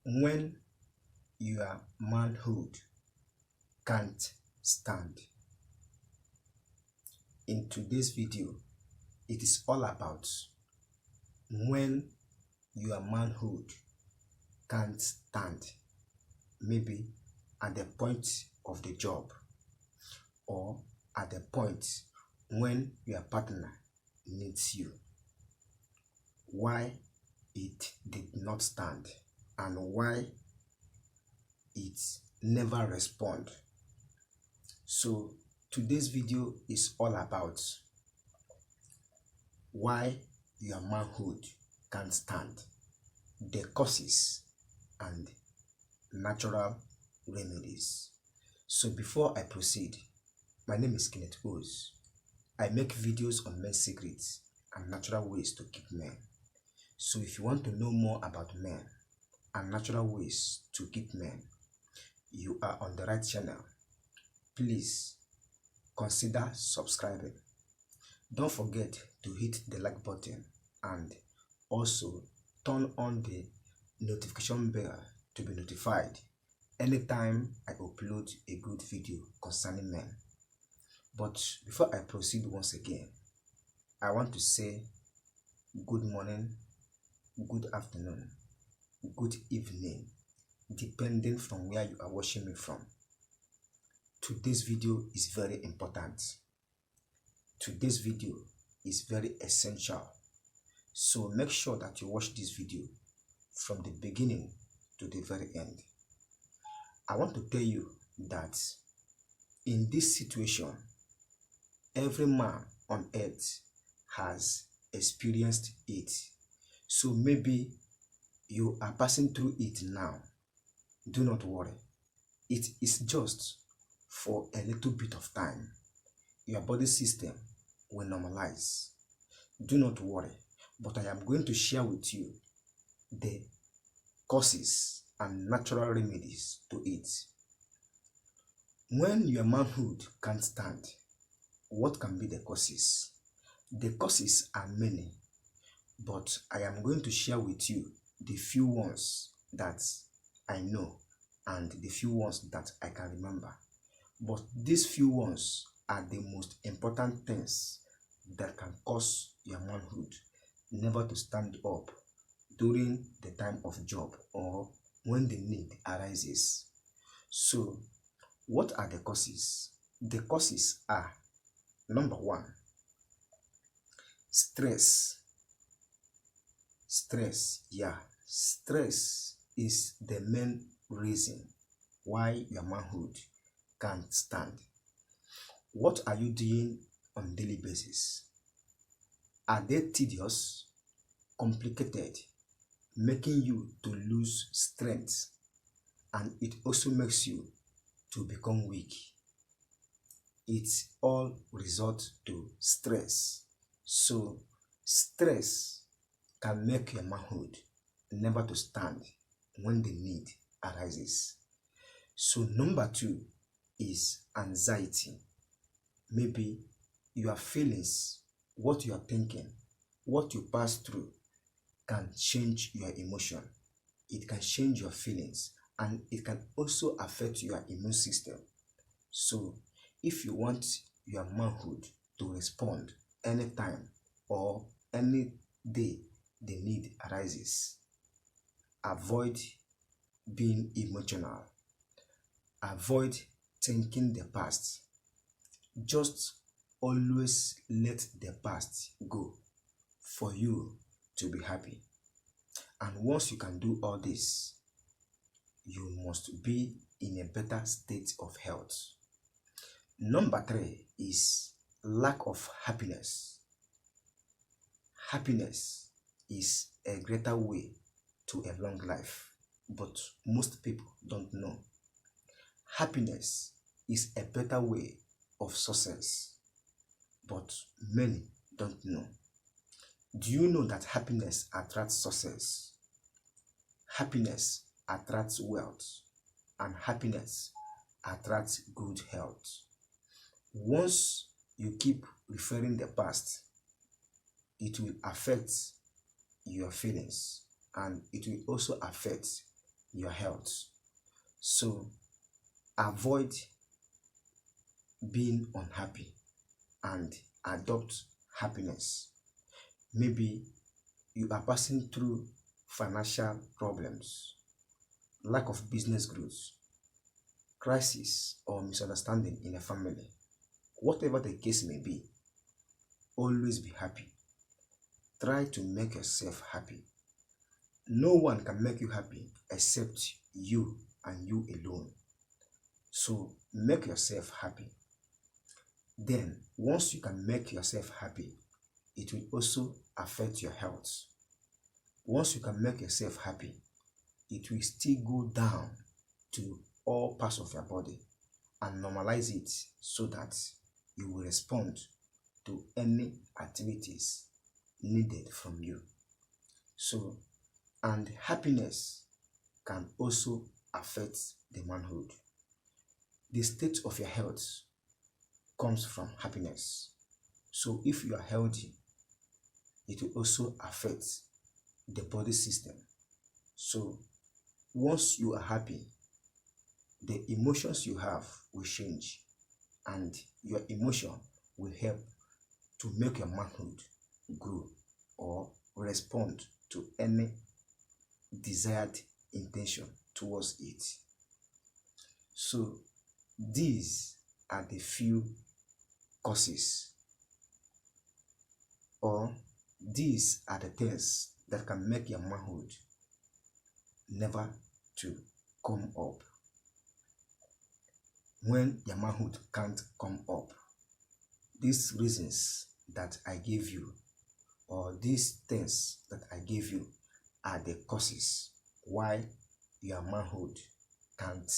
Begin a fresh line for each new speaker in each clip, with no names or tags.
when your manhood can't stand. In today's video, it is all about when your manhood can't stand, maybe at the point of the job or at the point when your partner needs you, why it did not stand and why it never respond. So today's video is all about why your manhood can't stand, the causes and natural remedies. So before I proceed, my name is Kenneth Os. I make videos on men's secrets and natural ways to keep men. So if you want to know more about men and natural ways to keep men, you are on the right channel. Please consider subscribing. Don't forget to hit the like button and also turn on the notification bell to be notified anytime I upload a good video concerning men. But before I proceed once again, I want to say good morning, good afternoon, good evening, depending from where you are watching me from. Today's video is very important. Today's video is very essential. So make sure that you watch this video from the beginning to the very end. I want to tell you that in this situation, every man on earth has experienced it. So maybe you are passing through it now. Do not worry. It is just for a little bit of time. Your body system will normalize. Do not worry. But I am going to share with you the causes and natural remedies to it. When your manhood can't stand, what can be the causes? The causes are many, but I am going to share with you the few ones that I know and the few ones that I can remember. But these few ones are the most important things that can cause your manhood never to stand up during the time of job or when the need arises. So, what are the causes? The causes are: number one, stress. Stress is the main reason why your manhood can't stand. What are you doing on a daily basis? Are they tedious, complicated, making you to lose strength, and it also makes you to become weak? It all results to stress. So stress can make your manhood never to stand when the need arises. So number two is anxiety. Maybe your feelings, what you are thinking, what you pass through can change your emotion. It can change your feelings and it can also affect your immune system. So if you want your manhood to respond anytime or any day the need arises, avoid being emotional. Avoid thinking the past. Just always let the past go for you to be happy. And once you can do all this, you must be in a better state of health. Number three is lack of happiness. Happiness is a greater way to a long life, but most people don't know. Happiness is a better way of success, but many don't know. Do you know that happiness attracts success? Happiness attracts wealth, and happiness attracts good health. Once you keep referring the past, it will affect your feelings and it will also affect your health. So avoid being unhappy and adopt happiness. Maybe you are passing through financial problems, lack of business growth, crisis, or misunderstanding in a family. Whatever the case may be, always be happy. Try to make yourself happy. No one can make you happy except you and you alone. So make yourself happy. Then, once you can make yourself happy, it will also affect your health. Once you can make yourself happy, it will still go down to all parts of your body and normalize it so that you will respond to any activities needed from you. So, and happiness can also affect the manhood. The state of your health comes from happiness. So if you are healthy, it will also affect the body system. So once you are happy, the emotions you have will change, and your emotion will help to make your manhood grow or respond to any desired intention towards it. So these are the few causes, or these are the things that can make your manhood never to come up. When your manhood can't come up, these reasons that I gave you, or these things that I gave you, are the causes why your manhood can't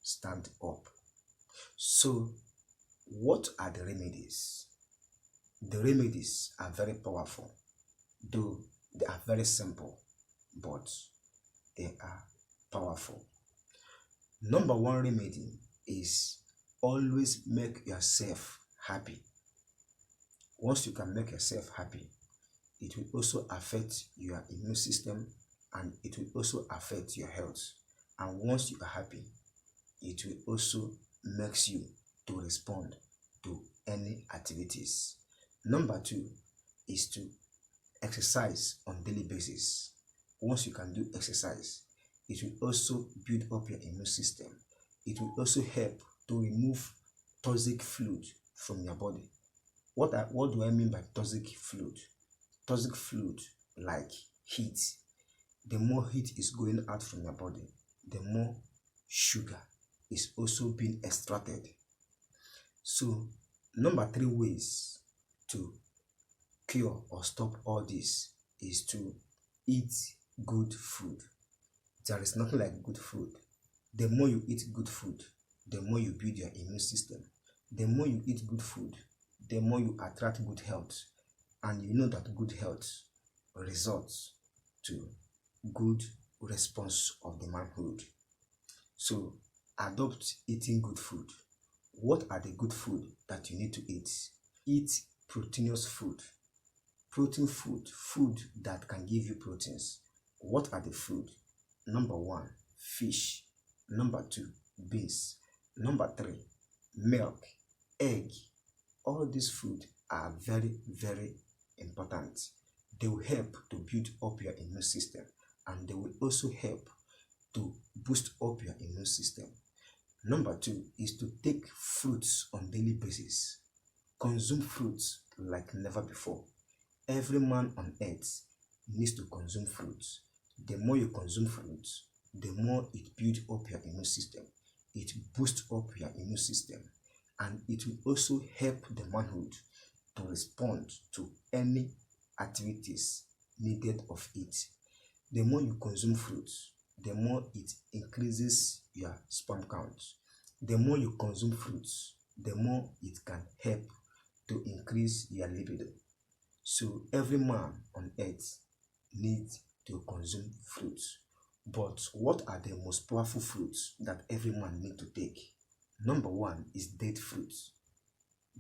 stand up. So what are the remedies? The remedies are very powerful, though they are very simple, but they are powerful. Number one remedy is always make yourself happy. Once you can make yourself happy, it will also affect your immune system, and it will also affect your health. And once you are happy, it will also makes you to respond to any activities. Number two is to exercise on daily basis. Once you can do exercise, it will also build up your immune system. It will also help to remove toxic fluid from your body. What do I mean by toxic fluid? Toxic fluid like heat. The more heat is going out from your body, the more sugar is also being extracted. So number three ways to cure or stop all this is to eat good food. There is nothing like good food. The more you eat good food, the more you build your immune system. The more you eat good food, the more you attract good health. And you know that good health results to good response of the manhood. So adopt eating good food. What are the good food that you need to eat? Eat proteinous food. Protein food, food that can give you proteins. What are the food? Number one, fish. Number two, beans. Number three, milk, egg. All these food are very, very important. They will help to build up your immune system, and they will also help to boost up your immune system. Number two is to take fruits on daily basis. Consume fruits like never before. Every man on earth needs to consume fruits. The more you consume fruits, the more it builds up your immune system. It boosts up your immune system, and it will also help the manhood to respond to any activities needed of it. The more you consume fruits, the more it increases your sperm count. The more you consume fruits, the more it can help to increase your libido. So every man on earth needs to consume fruits. But what are the most powerful fruits that every man needs to take? Number one is date fruit.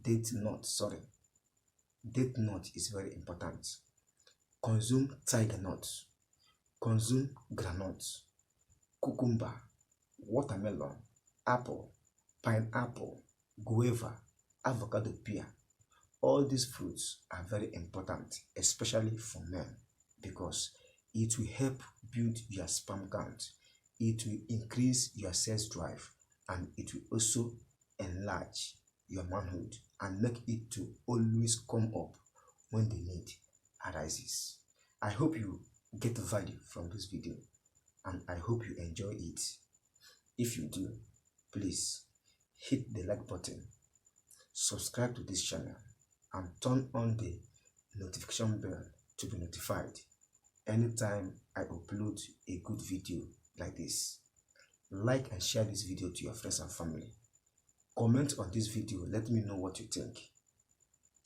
Date nut, sorry. Date nut is very important. Consume tiger nuts. Consume granules. cucumber, watermelon, apple, pineapple, guava, avocado pear. All these fruits are very important, especially for men, because it will help build your sperm count, it will increase your sex drive, and it will also enlarge your manhood and make it to always come up when the need arises. I hope you get value from this video, and I hope you enjoy it. If you do, please hit the like button, subscribe to this channel, and turn on the notification bell to be notified anytime I upload a good video like this. Like and share this video to your friends and family. Comment on this video, let me know what you think.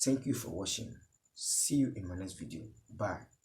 Thank you for watching. See you in my next video. Bye.